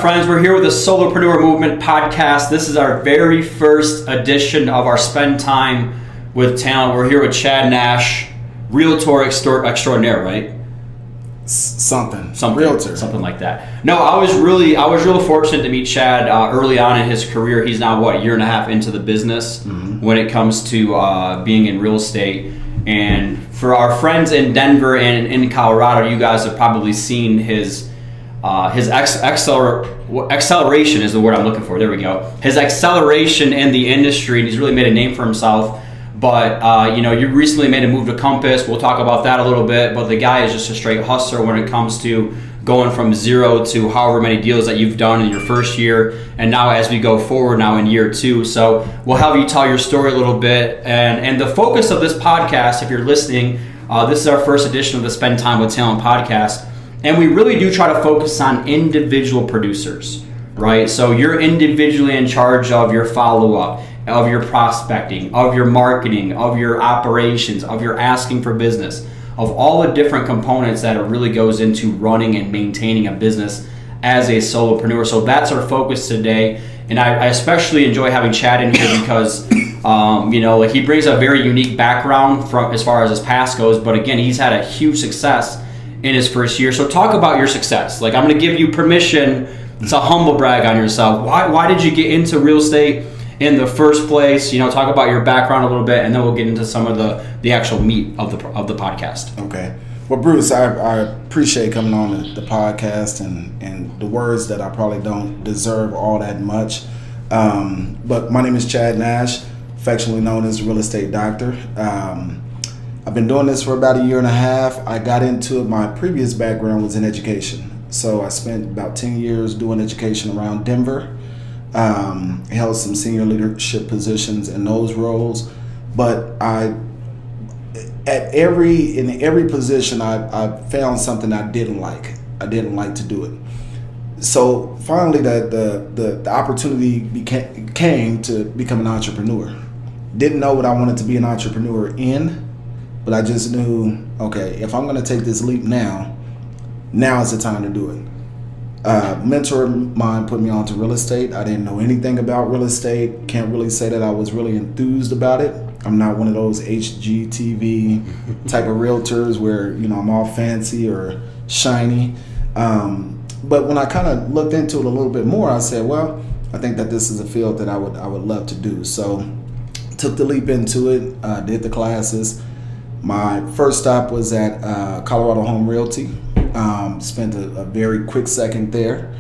friends? We're here with the Solopreneur Movement podcast. This is our very first edition of our Spend Time with Talent. We're here with Chad Nash, Realtor extraordinaire, right? Something. Realtor. Something like that. No, I was really fortunate to meet Chad early on in his career. He's now, a year and a half into the business when it comes to being in real estate. And for our friends in Denver and in Colorado, you guys have probably seen his acceleration is the word I'm looking for. There we go. His acceleration in the industry, and he's really made a name for himself. But you recently made a move to Compass. We'll talk about that a little bit. But the guy is just a straight hustler when it comes to going from zero to however many deals that you've done in your first year, and now as we go forward now in year two. So we'll have you tell your story a little bit. And the focus of this podcast, if you're listening, this is our first edition of the Spend Time with Talent podcast. And we really do try to focus on individual producers, right? So you're individually in charge of your follow-up, of your prospecting, of your marketing, of your operations, of your asking for business, of all the different components that it really goes into running and maintaining a business as a solopreneur. So that's our focus today. And I especially enjoy having Chad in here because he brings a very unique background from as far as his past goes. But again, he's had a huge success in his first year. So talk about your success. Like, I'm going to give you permission to humble brag on yourself. Why did you get into real estate in the first place? Talk about your background a little bit, and then we'll get into some of the actual meat of the podcast. Okay. Well, Bruce, I appreciate coming on the podcast and the words that I probably don't deserve all that much. But my name is Chad Nash, affectionately known as Real Estate Doctor. I've been doing this for about a year and a half. I got into it. My previous background was in education. So I spent about 10 years doing education around Denver. Held some senior leadership positions in those roles. But in every position, I found something I didn't like. I didn't like to do it. So finally, the opportunity came to become an entrepreneur. Didn't know what I wanted to be an entrepreneur in. But I just knew, okay, if I'm going to take this leap now is the time to do it. Mentor of mine put me on to real estate. I didn't know anything about real estate. Can't really say that I was really enthused about it. I'm not one of those HGTV type of realtors where, I'm all fancy or shiny. But when I kind of looked into it a little bit more, I said, well, I think that this is a field that I would love to do. So took the leap into it, did the classes. My first stop was at Colorado Home Realty. Spent a very quick second there.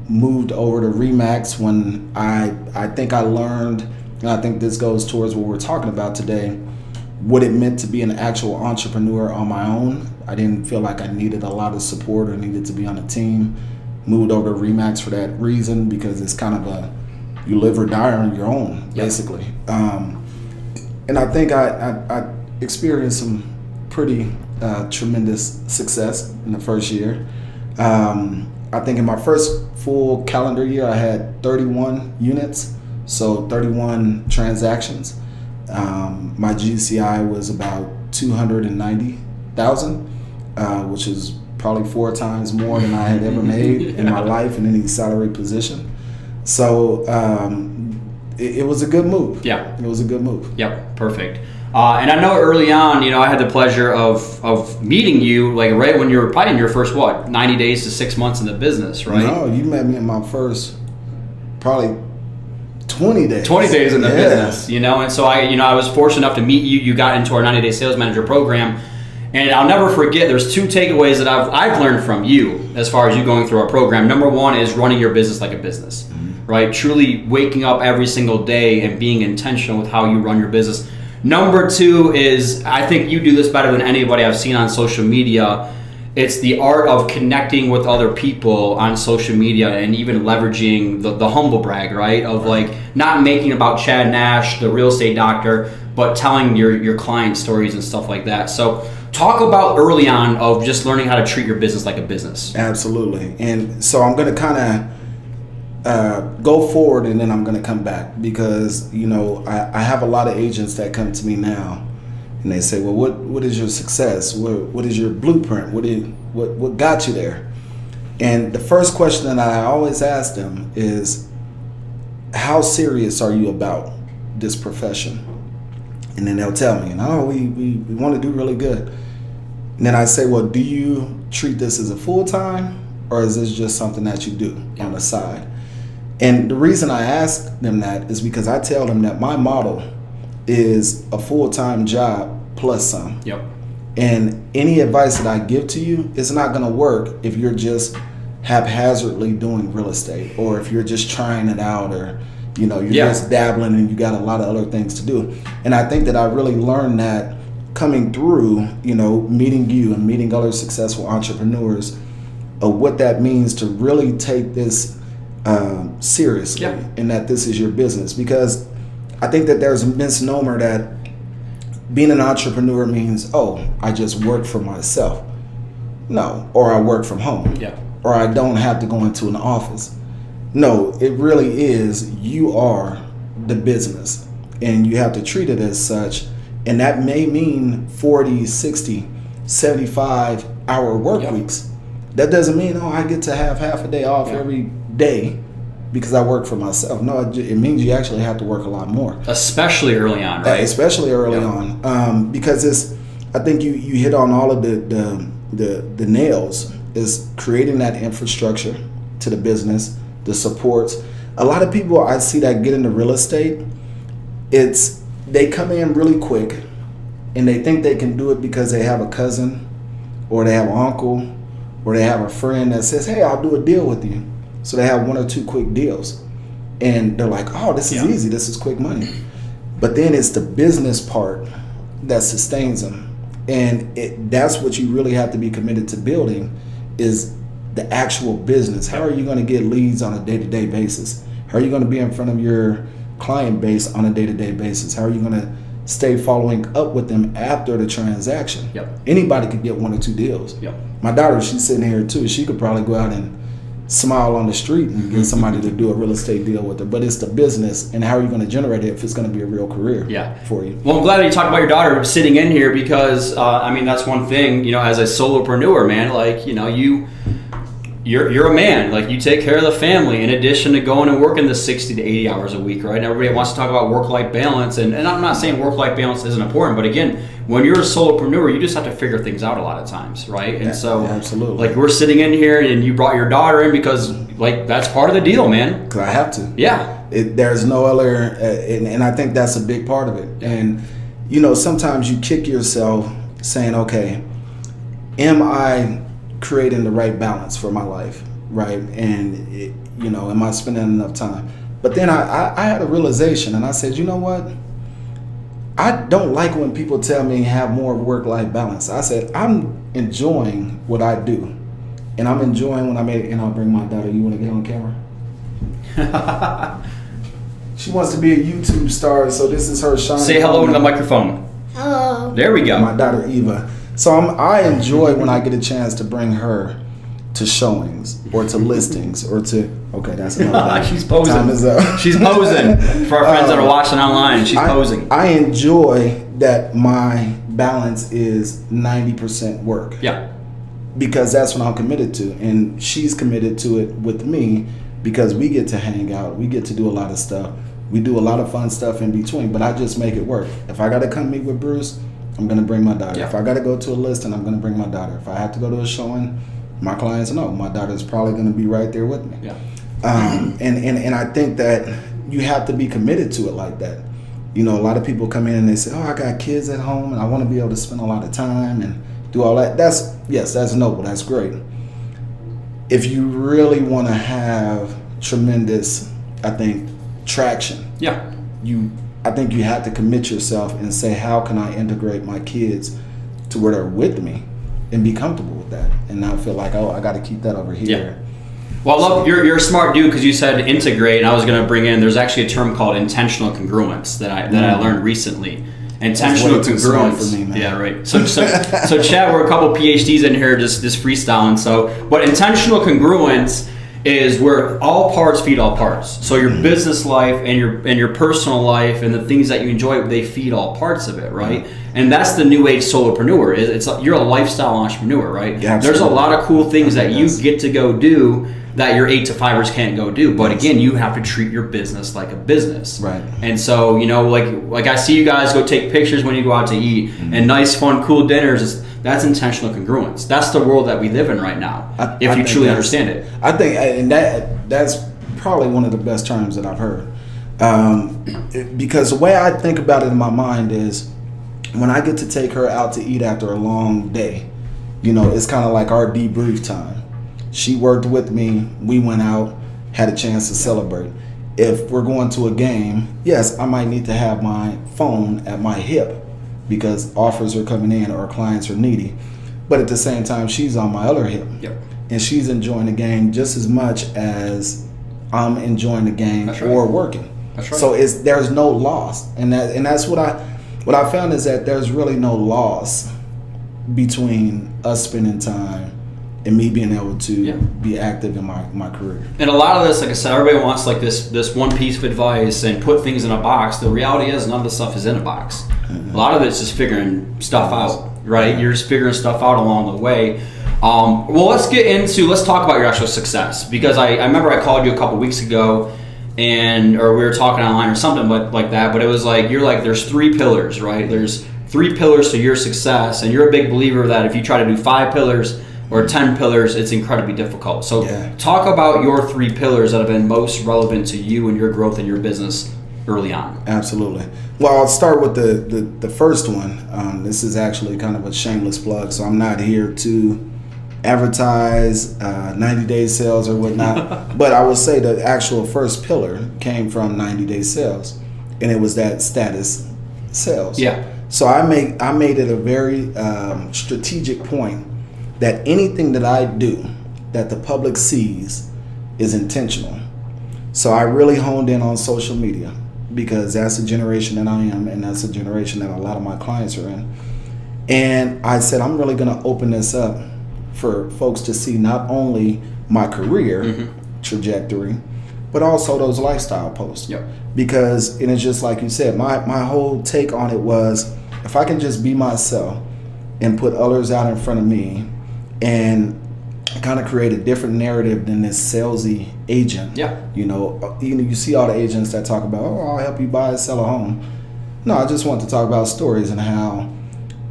Moved over to Remax when I think I learned, and I think this goes towards what we're talking about today, what it meant to be an actual entrepreneur on my own. I didn't feel like I needed a lot of support or needed to be on a team. Moved over to Remax for that reason, because it's kind of you live or die on your own, basically. And I think I experienced some pretty tremendous success in the first year. I think in my first full calendar year, I had 31 units, so 31 transactions. My GCI was about 290,000, which is probably 4 times more than I had ever made in my life in any salary position. So it was a good move. Yeah. It was a good move. Yep, perfect. And I know early on, I had the pleasure of meeting you, like right when you were probably in your first, 90 days to 6 months in the business, right? No, you met me in my first, probably 20 days. 20 days in the business, and so I was fortunate enough to meet you. You got into our 90-day sales manager program. And I'll never forget, there's 2 takeaways that I've learned from you as far as you going through our program. Number 1 is running your business like a business, right? Truly waking up every single day and being intentional with how you run your business. Number 2 is, I think you do this better than anybody I've seen on social media. It's the art of connecting with other people on social media and even leveraging the humble brag, right? Of like not making about Chad Nash, the real estate doctor, but telling your client stories and stuff like that. So talk about early on of just learning how to treat your business like a business. Absolutely. And so I'm going to kind of go forward and then I'm going to come back because, I have a lot of agents that come to me now and they say, well, what is your success? What is your blueprint? What got you there? And the first question that I always ask them is, how serious are you about this profession? And then they'll tell me, no, we want to do really good. And then I say, well, do you treat this as a full-time, or is this just something that you do on the side? And the reason I ask them that is because I tell them that my model is a full-time job plus some. Yep. And any advice that I give to you is not going to work if you're just haphazardly doing real estate, or if you're just trying it out, or you're just dabbling and you got a lot of other things to do. And I think that I really learned that coming through, meeting you and meeting other successful entrepreneurs, of what that means to really take this seriously, and that this is your business. Because I think that there's a misnomer that being an entrepreneur means, oh, I just work for myself. No, or I work from home. Yeah. Or I don't have to go into an office. No, it really is, you are the business, and you have to treat it as such. And that may mean 40, 60, 75 hour work weeks. That doesn't mean, oh, I get to have half a day off every day because I work for myself. No, it means you actually have to work a lot more. Especially early on, right? Especially early on. Because I think you hit on all of the nails, is creating that infrastructure to the business, the supports. A lot of people I see that get into real estate, they come in really quick and they think they can do it because they have a cousin, or they have an uncle, or they have a friend that says, hey, I'll do a deal with you. So they have one or two quick deals. And they're like, oh, this is easy. This is quick money. But then it's the business part that sustains them. And that's what you really have to be committed to building, is the actual business. How are you going to get leads on a day-to-day basis? How are you going to be in front of your client base on a day-to-day basis? How are you going to stay following up with them after the transaction? Anybody could get one or two deals. My daughter, she's sitting here too. She could probably go out and smile on the street and get somebody to do a real estate deal with her. But it's the business, and how are you going to generate it if it's going to be a real career for you? Well, I'm glad that you talked about your daughter sitting in here, because that's one thing, as a solopreneur, man, like, you're a man, like, you take care of the family in addition to going and working the 60 to 80 hours a week, right? And everybody wants to talk about work-life balance, and I'm not saying work-life balance isn't important, but again, when you're a solopreneur, you just have to figure things out a lot of times, right? And absolutely. Like, we're sitting in here and you brought your daughter in because, like, that's part of the deal, man. Because I have to. Yeah. There's no other, and I think that's a big part of it. And, sometimes you kick yourself saying, okay, am I creating the right balance for my life, right? And, am I spending enough time? But then I had a realization, and I said, you know what? I don't like when people tell me have more work-life balance. I said, I'm enjoying what I do. And I'm enjoying when I made it. And I'll bring my daughter. You want to get on camera? She wants to be a YouTube star, so this is her shining. Say hello to the microphone. Hello. There we go. My daughter, Eva. So I enjoy when I get a chance to bring her to showings or to listings or to, okay, that's enough. She's posing. Time is up. She's posing. For our friends that are watching online, she's posing. I enjoy that my balance is 90% work. Yeah. Because that's what I'm committed to. And she's committed to it with me, because we get to hang out. We get to do a lot of stuff. We do a lot of fun stuff in between, but I just make it work. If I got to come meet with Bruce, I'm going to bring my daughter. If I got to go to a listing, I'm going to bring my daughter. If I have to go to a showing, my clients know my daughter's probably going to be right there with me. Yeah. And I think that you have to be committed to it like that. A lot of people come in and they say, oh, I got kids at home and I want to be able to spend a lot of time and do all that. That's noble. That's great. If you really want to have tremendous, I think, traction, I think you have to commit yourself and say, how can I integrate my kids to where they're with me and be comfortable with that and not feel like, oh, I got to keep that over here. Yeah. Well, look, you're a smart dude, because you said integrate, and I was going to bring in, there's actually a term called intentional congruence that I learned recently. Intentional congruence. For me, man. Yeah, right. So Chad, we're a couple PhDs in here just freestyling. So, but intentional congruence is where all parts feed all parts. So your business life and your personal life and the things that you enjoy, they feed all parts of it, right? And that's the new age solopreneur. You're a lifestyle entrepreneur, right? Yeah, there's a lot of cool things that you get to go do that your 8-to-5ers can't go do. But again, you have to treat your business like a business. Right. And so, like I see you guys go take pictures when you go out to eat and nice, fun, cool dinners. That's intentional congruence. That's the world that we live in right now, if you truly understand it. I think, and that's probably one of the best terms that I've heard. Because the way I think about it in my mind is when I get to take her out to eat after a long day, it's kind of like our debrief time. She worked with me. We went out, had a chance to celebrate. If we're going to a game, yes, I might need to have my phone at my hip because offers are coming in or clients are needy. But at the same time, she's on my other hip. Yep. And she's enjoying the game just as much as I'm enjoying the game or working. That's right. So there's no loss. And that's what I found is that there's really no loss between us spending time and me being able to be active in my career. And a lot of this, like I said, everybody wants like this one piece of advice and put things in a box. The reality is none of the stuff is in a box. Mm-hmm. A lot of it's just figuring stuff out, right? You're just figuring stuff out along the way. Well, let's talk about your actual success, because I remember I called you a couple weeks ago or we were talking online or something like that, but it was like, you're like, there's 3 pillars, right? There's 3 pillars to your success, and you're a big believer that if you try to do 5 pillars or 10 pillars, it's incredibly difficult. So talk about your 3 pillars that have been most relevant to you and your growth in your business early on. Absolutely. Well, I'll start with the first one. This is actually kind of a shameless plug, so I'm not here to advertise 90-day sales or whatnot. But I will say the actual first pillar came from 90-day sales, and it was that status sales. Yeah. So I made it a very strategic point that anything that I do that the public sees is intentional. So I really honed in on social media because that's the generation that I am, and that's the generation that a lot of my clients are in. And I said, I'm really going to open this up for folks to see not only my career trajectory, but also those lifestyle posts. Yep. Because, and it's just like you said, my whole take on it was, if I can just be myself and put others out in front of me and kind of create a different narrative than this salesy agent. Yeah. You see all the agents that talk about, I'll help you buy and sell a home. No, I just want to talk about stories and how,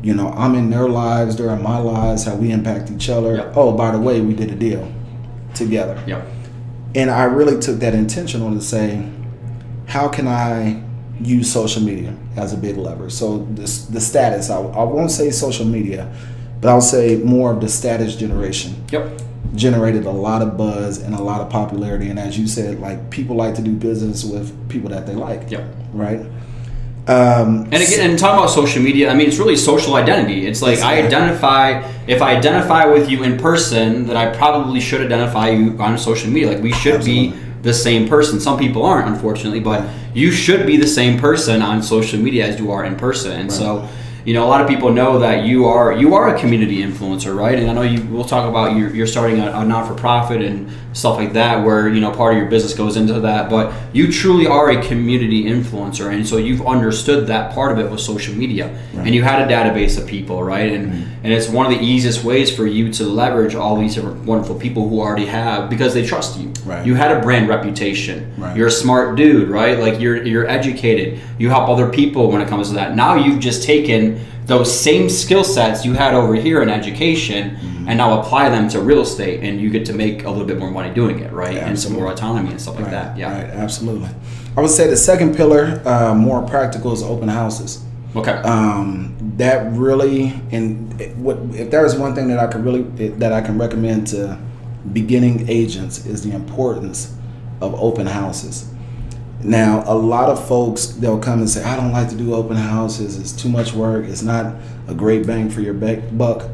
I'm in their lives, they're in my lives, how we impact each other. Yep. Oh, by the way, we did a deal together. Yep. And I really took that intentional to say, how can I use social media as a big lever? So the status, I won't say social media, but I'll say more of the status generation. Yep. Generated a lot of buzz and a lot of popularity. And as you said, like, people like to do business with people that they like. Yep. Right? And again, and talking about social media, I mean, it's really social identity. It's like, if I identify with you in person, then I probably should identify you on social media. Like, we should be the same person. Some people aren't, unfortunately, but you should be the same person on social media as you are in person. And so, a lot of people know that you are a community influencer, right? And I know we'll talk about you're starting a not-for-profit and stuff like that, where part of your business goes into that. But you truly are a community influencer, and so you've understood that part of it with social media, and you had a database of people, right? And it's one of the easiest ways for you to leverage all these different wonderful people who already have, because they trust you. Right. You had a brand reputation. Right. You're a smart dude, right? Like you're educated. You help other people when it comes to that. Now you've just taken those same skill sets you had over here in education and now apply them to real estate, and you get to make a little bit more money doing it, right? Yeah, and some more autonomy and stuff like that. Yeah. Right, absolutely. I would say the second pillar, more practical, is open houses. Okay. That really, and if there is one thing that I can recommend to beginning agents, is the importance of open houses. Now, a lot of folks, they'll come and say, I don't like to do open houses. It's too much work. It's not a great bang for your buck.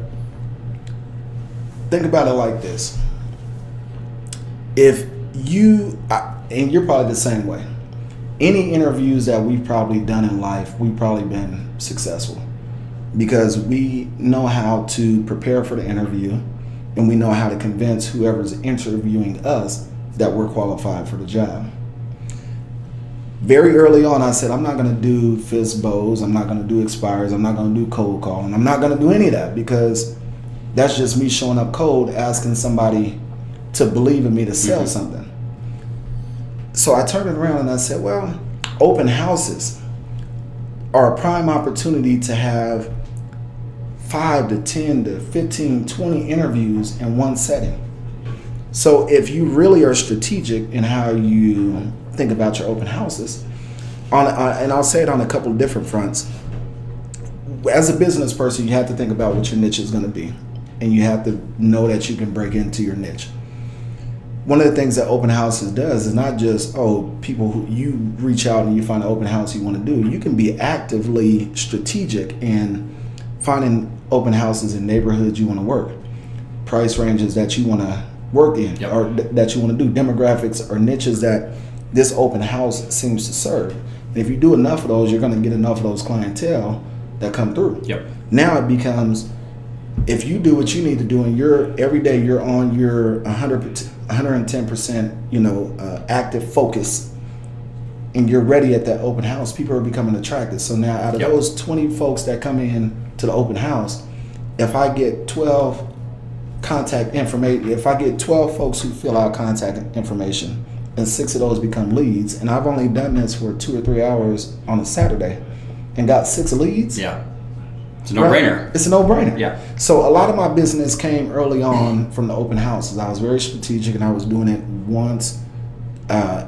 Think about it like this. If you, and you're probably the same way, any interviews that we've probably done in life, we've probably been successful because we know how to prepare for the interview, and we know how to convince whoever's interviewing us that we're qualified for the job. Very early on, I said, I'm not going to do FISBOs, I'm not going to do expires, I'm not going to do cold calling, I'm not going to do any of that, because that's just me showing up cold, asking somebody to believe in me to sell something. So I turned it around and I said, well, open houses are a prime opportunity to have 5 to 10 to 15, 20 interviews in one setting. So if you really are strategic in how you think about your open houses, and I'll say it on a couple of different fronts. As a business person, you have to think about what your niche is going to be, and you have to know that you can break into your niche. One of the things that open houses does is not just, people who you reach out and you find an open house you want to do. You can be actively strategic in finding open houses in neighborhoods you want to work, price ranges that you want to work in, or that you want to do, demographics or niches that this open house seems to serve. And if you do enough of those, you're going to get enough of those clientele that come through. Now it becomes, if you do what you need to do and every day you're on your 110%, active focus, and you're ready at that open house, people are becoming attracted. So now out of those 20 folks that come in to the open house, if I get 12 contact information, if I get 12 folks who fill out contact information and 6 of those become leads, and I've only done this for 2 or 3 hours on a Saturday and got 6 leads. It's a no-brainer. It's a no-brainer. So a lot of my business came early on from the open houses. I was very strategic, and I was doing it once a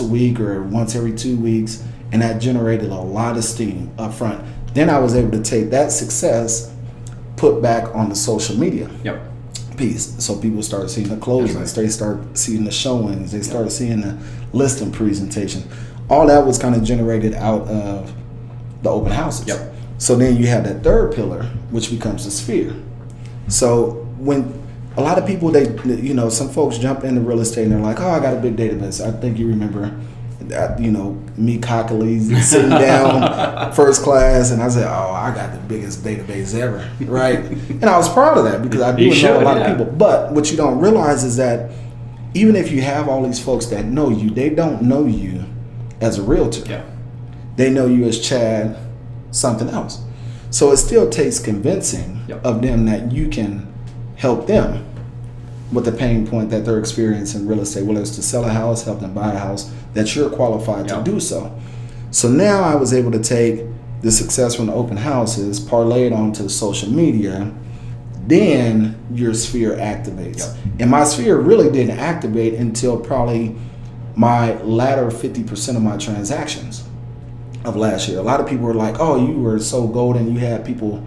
week or once every 2 weeks, and that generated a lot of steam up front. Then I was able to take that success, put back on the social media piece. So people start seeing the closings, they start seeing the showings, they start seeing the listing presentation. All that was kind of generated out of the open houses. So then you have that third pillar, which becomes the sphere. So when a lot of people, some folks jump into real estate and they're like, I got a big database. I think you remember, me cockily sitting down first class, and I said, I got the biggest database ever, right? And I was proud of that, because I do know a lot of people. But what you don't realize is that even if you have all these folks that know you, they don't know you as a realtor. They know you as Chad something else. So it still takes convincing of them that you can help them with the pain point that they're experiencing in real estate, whether it's to sell a house, help them buy a house, that you're qualified to do so. So now I was able to take the success from the open houses, parlay it onto social media, then your sphere activates. And my sphere really didn't activate until probably my latter 50% of my transactions of last year. A lot of people were like, you were so golden, you had people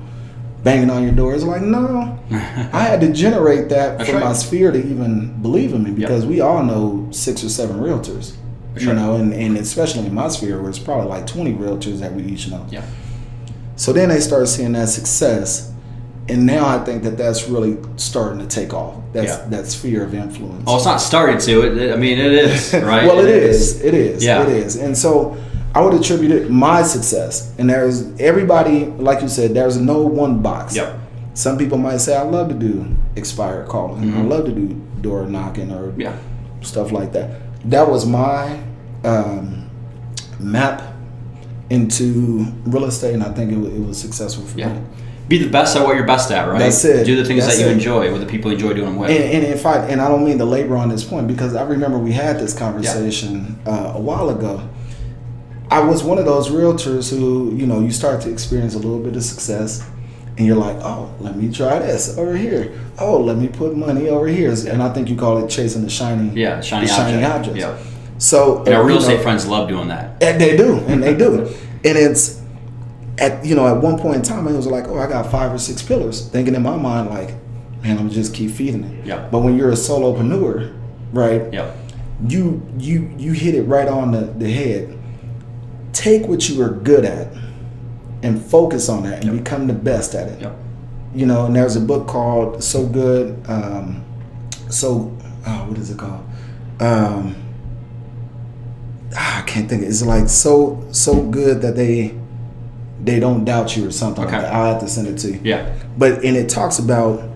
banging on your door. It's like, no, I had to generate that for my sphere to even believe in me, because we all know 6 or 7 realtors, and especially in my sphere where it's probably like 20 realtors that we each know. So then they started seeing that success, and now I think that that's really starting to take off. That sphere of influence. It's not started to. It is, right? Well, it is. It is. And so I would attribute it my success. And there's everybody, like you said, there's no one box. Some people might say, I love to do expired calling. I love to do door knocking or stuff like that. That was my map into real estate, and I think it was successful for me. Be the best at what you're best at, right? That's it. Do the things that you enjoy with the people you enjoy doing them with. And I don't mean to labor on this point, because I remember we had this conversation a while ago. I was one of those realtors who, you start to experience a little bit of success, and you're like, let me try this over here. Let me put money over here. And I think you call it chasing the shiny object. So and our real estate friends love doing that. And they do. And it's at one point in time, it was like, I got 5 or 6 pillars, thinking in my mind like, man, I'm gonna just keep feeding it. But when you're a solopreneur, right? You hit it right on the head. Take what you are good at and focus on that and become the best at it. And there's a book called So Good, what is it called? I can't think. It's like so good that they don't doubt you or something like that. I'll have to send it to you. But it talks about,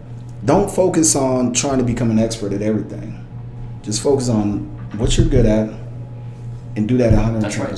don't focus on trying to become an expert at everything. Just focus on what you're good at and do that 110%. That's right.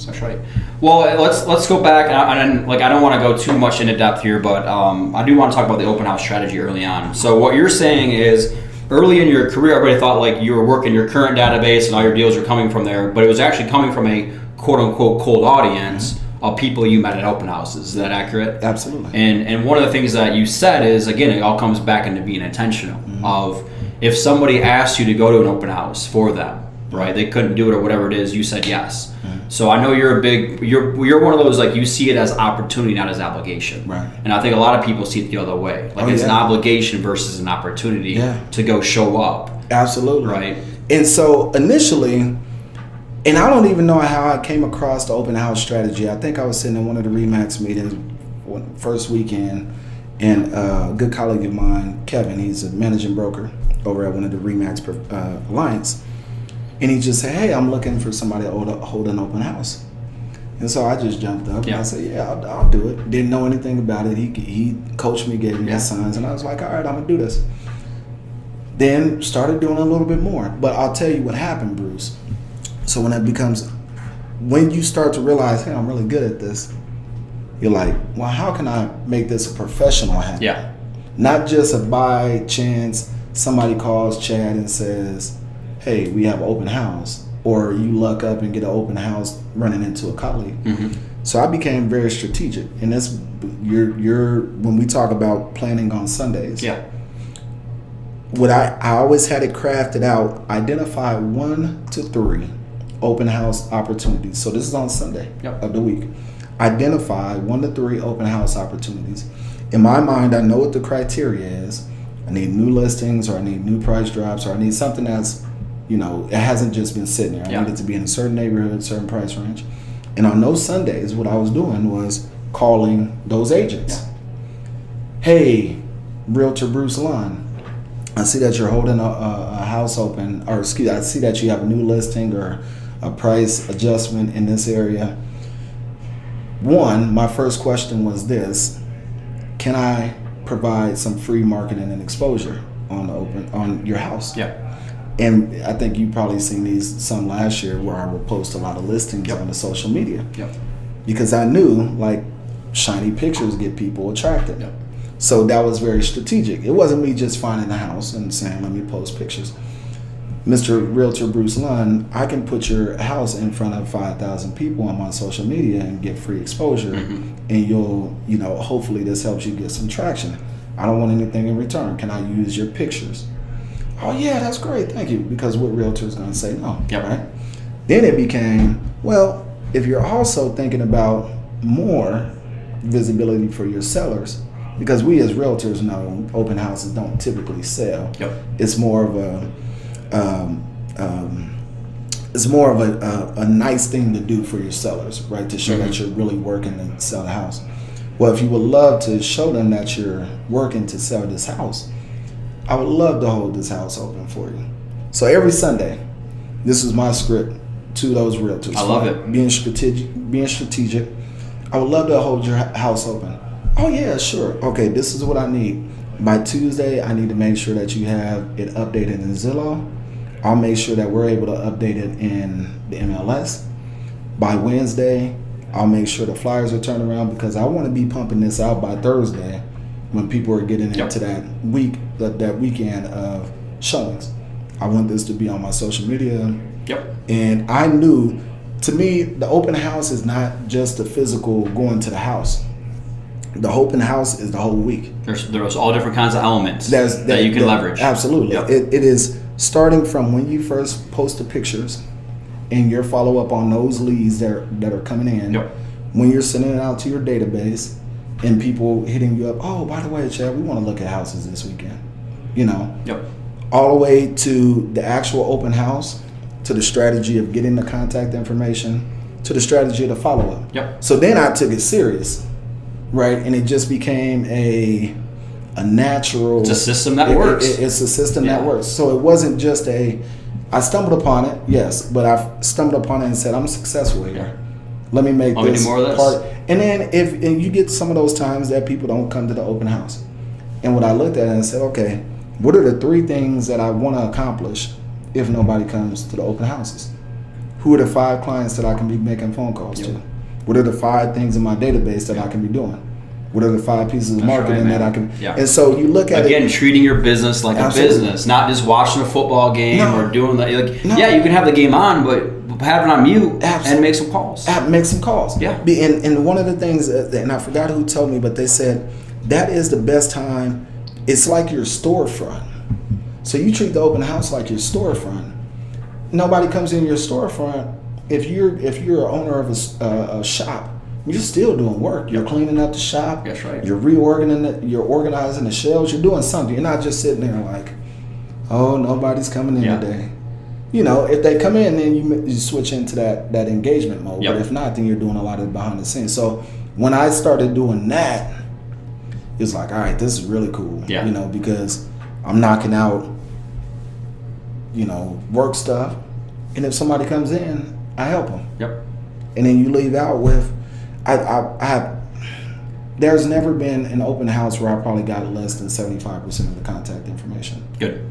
That's right. Well, let's go back, and I don't want to go too much into depth here, but I do want to talk about the open house strategy early on. So what you're saying is, early in your career, everybody thought like you were working your current database and all your deals were coming from there, but it was actually coming from a quote unquote cold audience of people you met at open houses. Is that accurate? Absolutely. And one of the things that you said is, again, it all comes back into being intentional. Of if somebody asked you to go to an open house for them, right? They couldn't do it or whatever it is, you said yes. So I know you're you're one of those, like, you see it as opportunity, not as obligation. Right. And I think a lot of people see it the other way. Like it's an obligation versus an opportunity to go show up. Absolutely. Right. And so initially, and I don't even know how I came across the open house strategy. I think I was sitting in one of the RE/MAX meetings first weekend, and a good colleague of mine, Kevin, he's a managing broker over at one of the RE/MAX Alliance. And he just said, hey, I'm looking for somebody to hold an open house. And so I just jumped up and I said, yeah, I'll do it. Didn't know anything about it. He coached me, gave me the signs, and I was like, all right, I'm going to do this. Then started doing a little bit more. But I'll tell you what happened, Bruce. So when you start to realize, hey, I'm really good at this, you're like, well, how can I make this a professional habit? Yeah. Not just a by chance somebody calls Chad and says, hey, we have an open house, or you luck up and get an open house running into a colleague. So I became very strategic, and that's when we talk about planning on Sundays. Yeah. What I always had it crafted out: identify 1 to 3 open house opportunities. So this is on Sunday of the week. Identify 1 to 3 open house opportunities. In my mind, I know what the criteria is. I need new listings, or I need new price drops, or I need something that's, it hasn't just been sitting there. I need it to be in a certain neighborhood, certain price range. And on those Sundays, what I was doing was calling those agents. Hey, Realtor Bruce Lund, I see that you're holding a house open, or I see that you have a new listing or a price adjustment in this area. One, my first question was this: can I provide some free marketing and exposure on your house? Yeah. And I think you probably seen some last year where I would post a lot of listings on the social media. Because I knew, like, shiny pictures get people attracted. So that was very strategic. It wasn't me just finding a house and saying, let me post pictures. Mr. Realtor Bruce Lund, I can put your house in front of 5,000 people on my social media and get free exposure. And you'll, hopefully this helps you get some traction. I don't want anything in return. Can I use your pictures? Oh yeah, that's great, thank you. Because what realtor is going to say no, right? Then it became, well, if you're also thinking about more visibility for your sellers, because we as realtors know open houses don't typically sell. It's more of a nice thing to do for your sellers, right? To show that you're really working to sell the house. Well, if you would love to show them that you're working to sell this house, I would love to hold this house open for you. So every Sunday, this is my script to those realtors. I love it. Being strategic. I would love to hold your house open. Oh yeah, sure. Okay, this is what I need. By Tuesday, I need to make sure that you have it updated in Zillow. I'll make sure that we're able to update it in the MLS. By Wednesday, I'll make sure the flyers are turned around, because I want to be pumping this out by Thursday, when people are getting into that weekend of showings. I want this to be on my social media. And I knew, to me, the open house is not just the physical going to the house. The open house is the whole week. There's all different kinds of elements that you can leverage. Absolutely. It is starting from when you first post the pictures and your follow-up on those leads that are coming in. When you're sending it out to your database, and people hitting you up, oh, by the way, Chad, we want to look at houses this weekend. All the way to the actual open house, to the strategy of getting the contact information, to the strategy of the follow-up. So then I took it serious, right? And it just became a natural... It's a system that works. It's a system that works. So it wasn't just I stumbled upon it, yes, but I stumbled upon it and said, I'm successful here. Let me make this more of this. part. And then and you get some of those times that people don't come to the open house. And what I looked at and said, okay, what are the 3 things that I want to accomplish if nobody comes to the open houses? Who are the 5 clients that I can be making phone calls to? What are the 5 things in my database that I can be doing? What are the 5 pieces of marketing that I can? Yeah. And so you look at again, treating your business like Absolutely. a business, not just watching a football game or doing that. Yeah, you can have the game on, but have it on mute and make some calls. Make some calls. Yeah. And one of the things, and I forgot who told me, but they said that is the best time. It's like your storefront. So you treat the open house like your storefront. Nobody comes in your storefront. If you're an owner of a shop, you're still doing work. You're cleaning up the shop. That's right. You're reorganizing it. You're organizing the shelves. You're doing something. You're not just sitting there like, oh, nobody's coming in today. You know, if they come in, then you switch into that engagement mode. But if not, then you're doing a lot of behind the scenes. So when I started doing that, it was like, all right, this is really cool. Yeah. You know, because I'm knocking out, you know, work stuff, and if somebody comes in, I help them. Yep. And then you leave out with, there's never been an open house where I probably got less than 75% of the contact information. Good.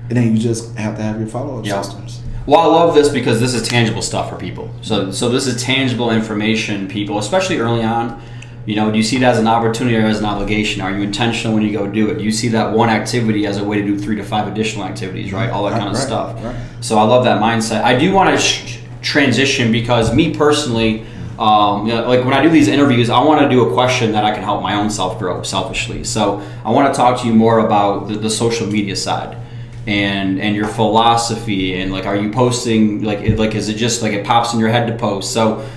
And then you just have to have your follow-up systems. Well, I love this because this is tangible stuff for people. So this is tangible information, people, especially early on. You know, do you see it as an opportunity or as an obligation? Are you intentional when you go do it? Do you see that one activity as a way to do 3 to 5 additional activities, right? All that kind of stuff. Right. So I love that mindset. I do want to transition because me personally, you know, like when I do these interviews, I want to do a question that I can help my own self grow selfishly. So I want to talk to you more about the social media side and your philosophy and like, are you posting like is it just like it pops in your head to post? So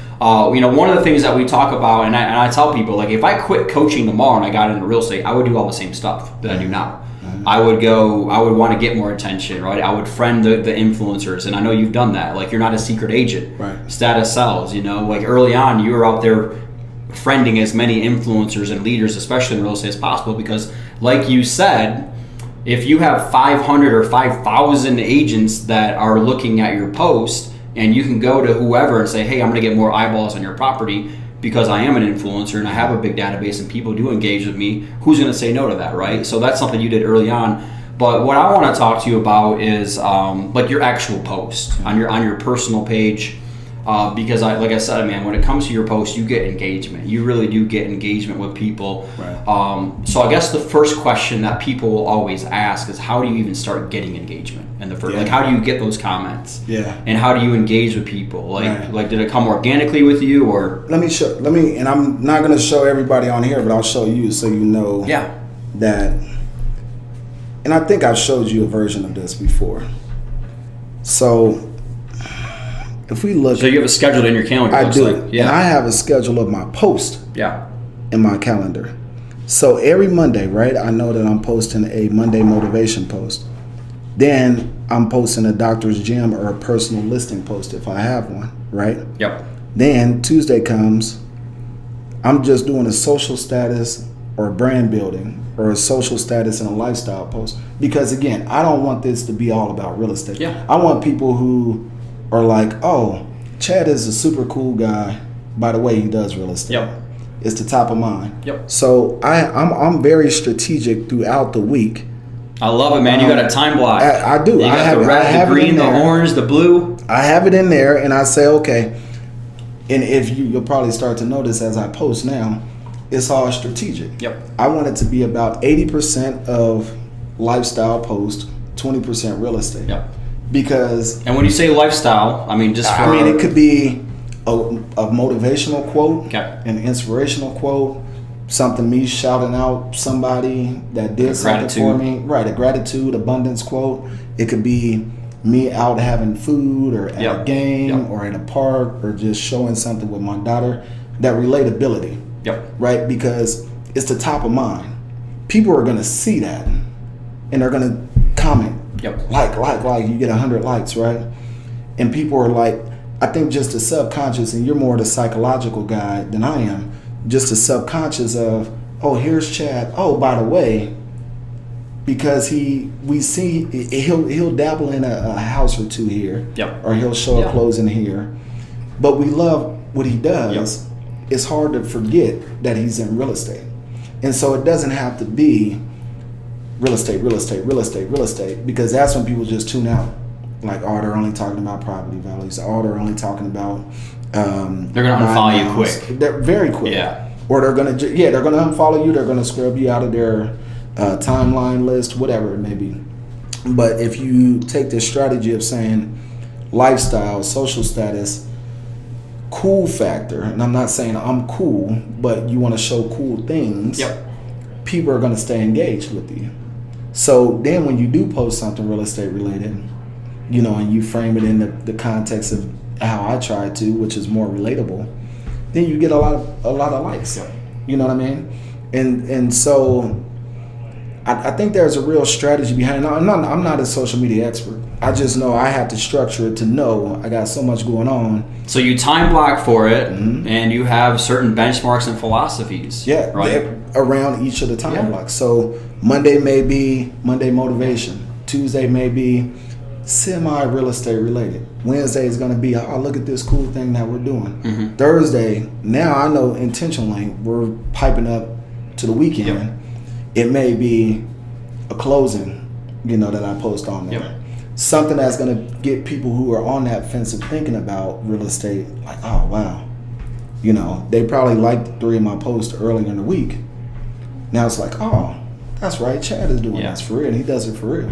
you know, one of the things that we talk about, and I tell people, like if I quit coaching tomorrow and I got into real estate, I would do all the same stuff that I do now. I would want to get more attention, right? I would friend the influencers, and I know you've done that. Like you're not a secret agent. Right. Status sells, you know, like early on you were out there friending as many influencers and leaders, especially in real estate, as possible, because like you said, if you have 500 or 5,000 agents that are looking at your post, and you can go to whoever and say, hey, I'm going to get more eyeballs on your property because I am an influencer and I have a big database and people do engage with me, who's going to say no to that, right? So that's something you did early on. But what I want to talk to you about is like your actual post on your personal page. Because like I said, man, when it comes to your post, you get engagement. You really do get engagement with people. Right. So I guess the first question that people will always ask is, how do you even start getting engagement? And like, how do you get those comments? Yeah. And how do you engage with people? Like did it come organically with you, or? Let me, and I'm not going to show everybody on here, but I'll show you so you know. That. And I think I've showed you a version of this before. So. If we look, so you have a schedule in your calendar. I do, and I have a schedule of my post. In my calendar. So every Monday, right? I know that I'm posting a Monday motivation post. Then I'm posting a doctor's gym or a personal listing post if I have one, right? Then Tuesday comes, I'm just doing a social status or brand building or a social status and a lifestyle post, because again, I don't want this to be all about real estate. I want people who are like, oh, Chad is a super cool guy. By the way, he does real estate. It's the top of mind. So I'm very strategic throughout the week. I love it, man. You got a time block. I do. You got the red, the green, the orange, the blue. I have it in there, and I say, okay. And if you'll probably start to notice as I post now, it's all strategic. I want it to be about 80% of lifestyle post, 20% real estate. Because, and when you say lifestyle, I mean it could be a motivational quote, an inspirational quote, something me shouting out somebody that did something for me, right? A gratitude, abundance quote. It could be me out having food or at a game or in a park or just showing something with my daughter. That relatability, right? Because it's the top of mind. People are gonna see that, and they're gonna comment. Like, you get 100 likes, right? And people are like, I think just the subconscious, and you're more the psychological guy than I am, just the subconscious of, oh, here's Chad. Oh, by the way, because we see he'll dabble in a house or two here, or he'll show a closing here, but we love what he does. It's hard to forget that he's in real estate, and so it doesn't have to be real estate, because that's when people just tune out. Like, oh, they're only talking about property values. Oh, they're only talking about. They're gonna unfollow you quick. They're very quick. Yeah. Or they're gonna unfollow you. They're gonna scrub you out of their timeline list, whatever it may be. But if you take this strategy of saying lifestyle, social status, cool factor, and I'm not saying I'm cool, but you want to show cool things. Yep. People are gonna stay engaged with you. So then when you do post something real estate related, you know, and you frame it in the context of how I try to, which is more relatable, then you get a lot of likes. Yep. You know what I mean? And so I think there's a real strategy behind it. I'm not a social media expert. I just know I have to structure it to know I got so much going on. So you time block for it, and you have certain benchmarks and philosophies. Yeah, right. Around each of the time blocks. So Monday may be Monday motivation. Tuesday may be semi-real estate related. Wednesday is going to be, oh, look at this cool thing that we're doing. Thursday, now I know intentionally we're piping up to the weekend. Yep. It may be a closing, you know, that I post on there. Yep. Something that's going to get people who are on that fence of thinking about real estate, like, oh, wow. You know, they probably liked 3 of my posts earlier in the week. Now it's like, oh, that's right, Chad is doing this for real, and he does it for real.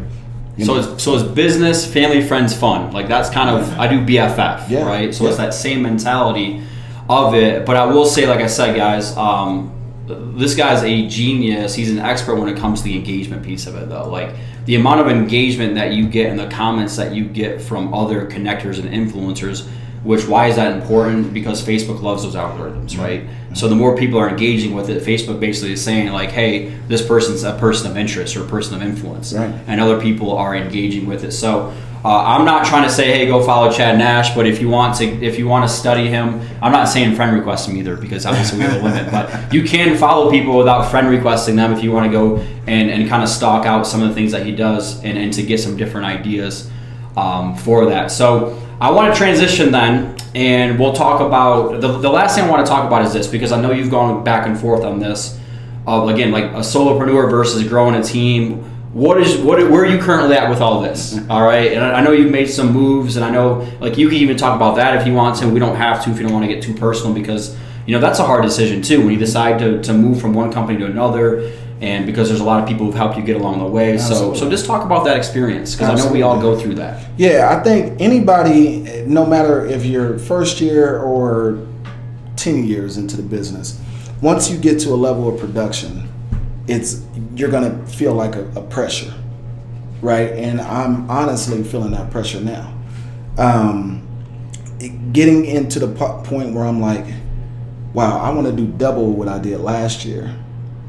So it's business, family, friends, fun. Like, that's kind of, I do BFF, right? So it's that same mentality of it. But I will say, like I said, guys, this guy's a genius. He's an expert when it comes to the engagement piece of it, though. Like, the amount of engagement that you get and the comments that you get from other connectors and influencers, which, why is that important? Because Facebook loves those algorithms, right? So the more people are engaging with it, Facebook basically is saying, like, hey, this person's a person of interest or a person of influence. Right. And other people are engaging with it. So I'm not trying to say, hey, go follow Chad Nash, but if you want to study him, I'm not saying friend request him either, because obviously we have a limit, but you can follow people without friend requesting them if you want to go and kind of stalk out some of the things that he does and to get some different ideas for that. So I want to transition then, and we'll talk about the last thing I want to talk about is this, because I know you've gone back and forth on this. Again, like a solopreneur versus growing a team. Where are you currently at with all this? All right, and I know you've made some moves, and I know, like, you can even talk about that if you want to. We don't have to if you don't want to get too personal, because, you know, that's a hard decision too when you decide to move from one company to another, and because there's a lot of people who've helped you get along the way. So just talk about that experience, because I know we all go through that. Yeah, I think anybody, no matter if you're first year or 10 years into the business, once you get to a level of production, you're gonna feel like a pressure, right? And I'm honestly feeling that pressure now. Getting into the point where I'm like, wow, I want to do double what I did last year,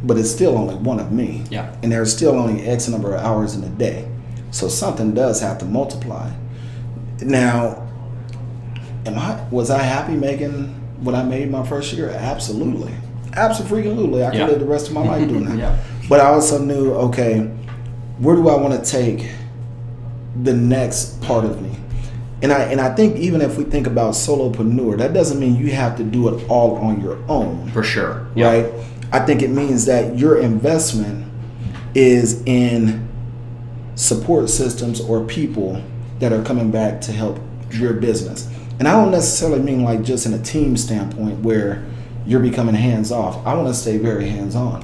but it's still only one of me. Yeah. And there's still only X number of hours in a day, so something does have to multiply. Now, was I happy making what I made my first year? Absolutely. Absolutely. I could live the rest of my life doing that. Yeah. But I also knew, okay, where do I want to take the next part of me? And I think even if we think about solopreneur, that doesn't mean you have to do it all on your own. For sure. Right? I think it means that your investment is in support systems or people that are coming back to help your business. And I don't necessarily mean like just in a team standpoint where you're becoming hands off. I want to stay very hands on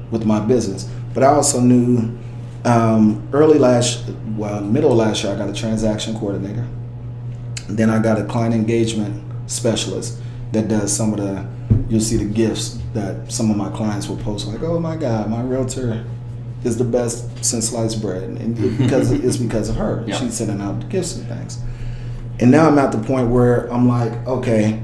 with my business. But I also knew middle of last year, I got a transaction coordinator. Then I got a client engagement specialist that does some of the, you'll see the gifts that some of my clients will post, like, oh my God, my realtor is the best since sliced bread. And it's because of her. Yeah. She's sending out gifts and things. And now I'm at the point where I'm like, okay,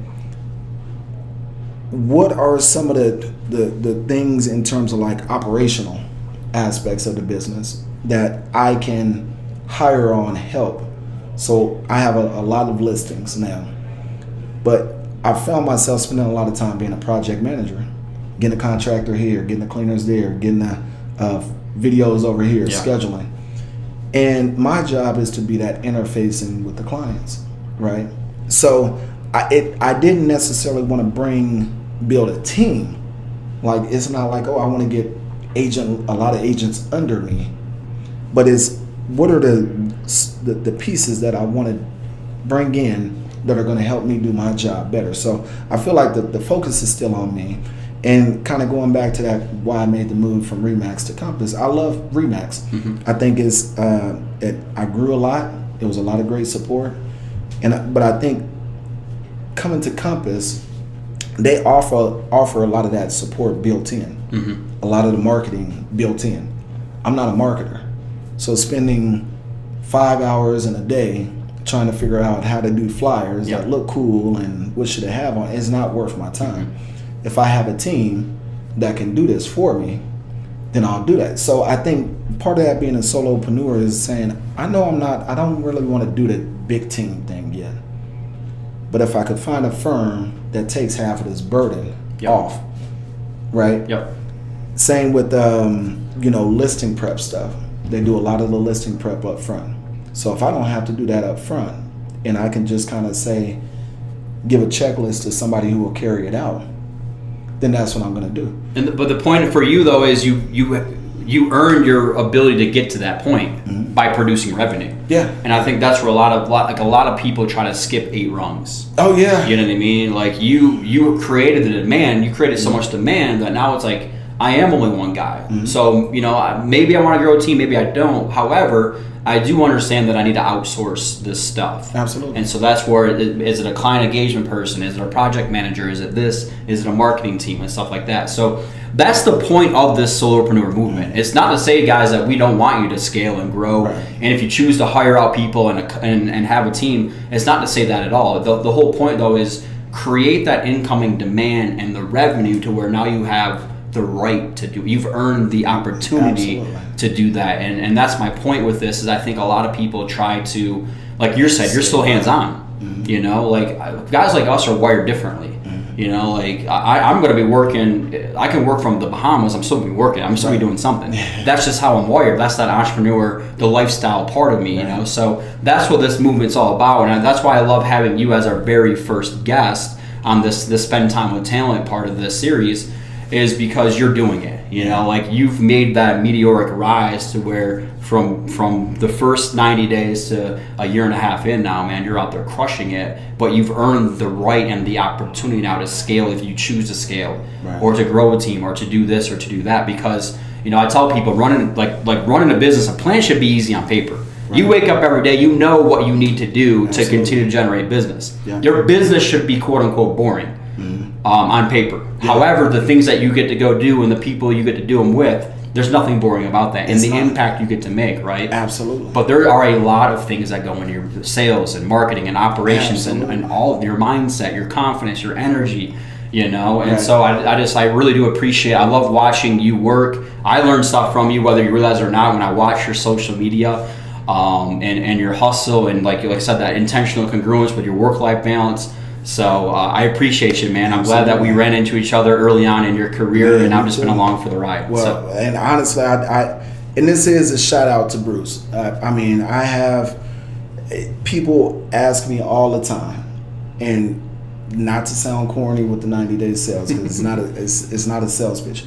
what are some of the things in terms of like operational aspects of the business that I can hire on help? So I have a lot of listings now, but I found myself spending a lot of time being a project manager, getting a contractor here, getting the cleaners there, getting the videos over here, scheduling. And my job is to be that interfacing with the clients, right? So I didn't necessarily want to build a team. Like, it's not like, oh, I want to get a lot of agents under me, but it's what are the the pieces that I want to bring in that are going to help me do my job better. So I feel like the focus is still on me. And kind of going back to that, why I made the move from Remax to Compass. I love Remax. I think I grew a lot. There was a lot of great support, but I think coming to Compass, they offer a lot of that support built in. A lot of the marketing built in. I'm not a marketer, so spending 5 hours in a day trying to figure out how to do flyers that look cool and what should I have on is not worth my time. If I have a team that can do this for me, then I'll do that. So I think part of that being a solopreneur is saying, I don't really want to do the big team thing yet. But if I could find a firm that takes half of this burden off, right? Same with listing prep stuff. They do a lot of the listing prep up front. So if I don't have to do that up front, and I can just kind of say, give a checklist to somebody who will carry it out, then that's what I'm going to do. But the point for you though is you earn your ability to get to that point by producing revenue. And I think that's where a lot of people try to skip 8 rungs. Oh yeah. You know what I mean? Like you created the demand. You created so much demand that now it's like I am only one guy. So maybe I want to grow a team, maybe I don't. However, I do understand that I need to outsource this stuff. Absolutely. And so that's where, is it a client engagement person? Is it a project manager? Is it this? Is it a marketing team and stuff like that? So that's the point of this solopreneur movement. It's not to say, guys, that we don't want you to scale and grow. And if you choose to hire out people and have a team, it's not to say that at all. The whole point, though, is create that incoming demand and the revenue to where now you have the right to do. You've earned the opportunity to do that, and that's my point with this. Is I think a lot of people try to, like you said, you're still hands on. Like guys like us are wired differently. Like I'm going to be working. I can work from the Bahamas. I'm still going to be working. I'm still going to be doing something. That's just how I'm wired. That's that entrepreneur, the lifestyle part of me. So that's what this movement's all about, and that's why I love having you as our very first guest on this Spend Time with Talent part of this series. Is because you're doing it, like you've made that meteoric rise to where from the first 90 days to a year and a half in now, man, you're out there crushing it, but you've earned the right and the opportunity now to scale if you choose to scale or to grow a team or to do this or to do that, because I tell people running a business, a plan should be easy on paper. You wake up every day, you know what you need to do to continue to generate business. Your business should be quote unquote boring. On paper. However, the things that you get to go do and the people you get to do them with, there's nothing boring about that. And the impact you get to make, right? Absolutely. But there are a lot of things that go into your sales and marketing and operations and all of your mindset, your confidence, your energy, And so I really do appreciate, I love watching you work. I learn stuff from you, whether you realize it or not, when I watch your social media and your hustle and like I said, that intentional congruence with your work-life balance. So I appreciate you, man. I'm glad that we ran into each other early on in your career, and I've just been along for the ride. Well, and honestly, and this is a shout out to Bruce. I have people ask me all the time, and not to sound corny with the 90-day sales, because it's not a sales pitch.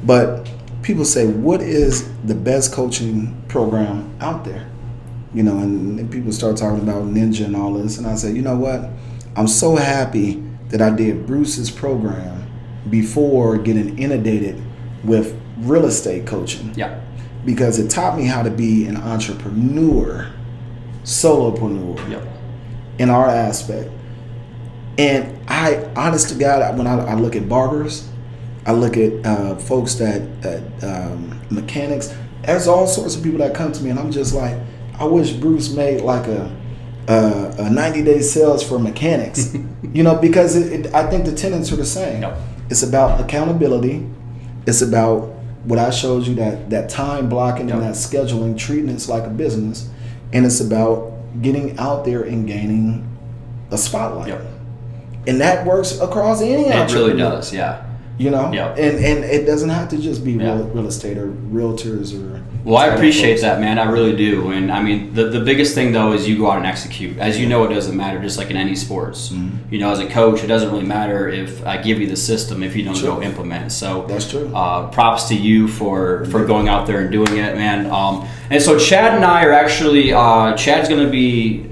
But people say, what is the best coaching program out there? And people start talking about Ninja and all this, and I say, you know what? I'm so happy that I did Bruce's program before getting inundated with real estate coaching. Because it taught me how to be an entrepreneur, solopreneur in our aspect. And I, honest to God, when I look at barbers, I look at folks mechanics, there's all sorts of people that come to me and I'm just like, I wish Bruce made like a 90-day sales for mechanics, because I think the tenets are the same. It's about accountability. It's about what I showed you, that time blocking and that scheduling, treating it like a business. And it's about getting out there and gaining a spotlight. And that works across any entrepreneur. It really does, You know, Yep. and it doesn't have to just be Yeah. real estate or realtors or. Well, I title appreciate folks. that, man. I really do. And I mean, the biggest thing though is you go out and execute. As you know, it doesn't matter, just like in any sports. Mm-hmm. You know, as a coach, it doesn't really matter if I give you the system if you don't Sure. go implement. So That's true. Props to you for going out there and doing it, man. And so Chad and I are actually Chad's going to be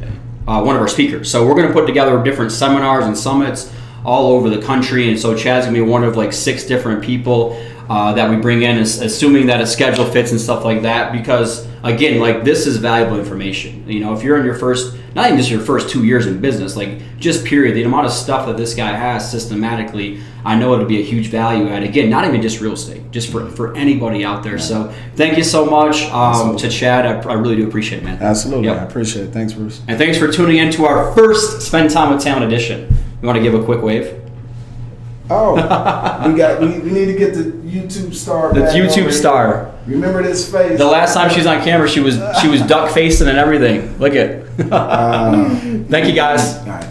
one of our speakers. So we're going to put together different seminars and summits all over the country. And so Chad's going to be one of like 6 different people that we bring in, assuming that a schedule fits and stuff like that. Because again, like this is valuable information. You know, if you're in your first, not even just your first 2 years in business, like just period, the amount of stuff that this guy has systematically, I know it'll be a huge value add. Again, not even just real estate, just for anybody out there. So thank you so much to Chad. I really do appreciate it, man. Absolutely, Yep. I appreciate it. Thanks, Bruce. And thanks for tuning in to our first Spend Time with Talent edition. You want to give a quick wave? Oh, we need to get the YouTube star. The back YouTube over star. here. Remember this face. The last time she was on camera, she was duck facing and everything. Look at. Thank you guys. All right.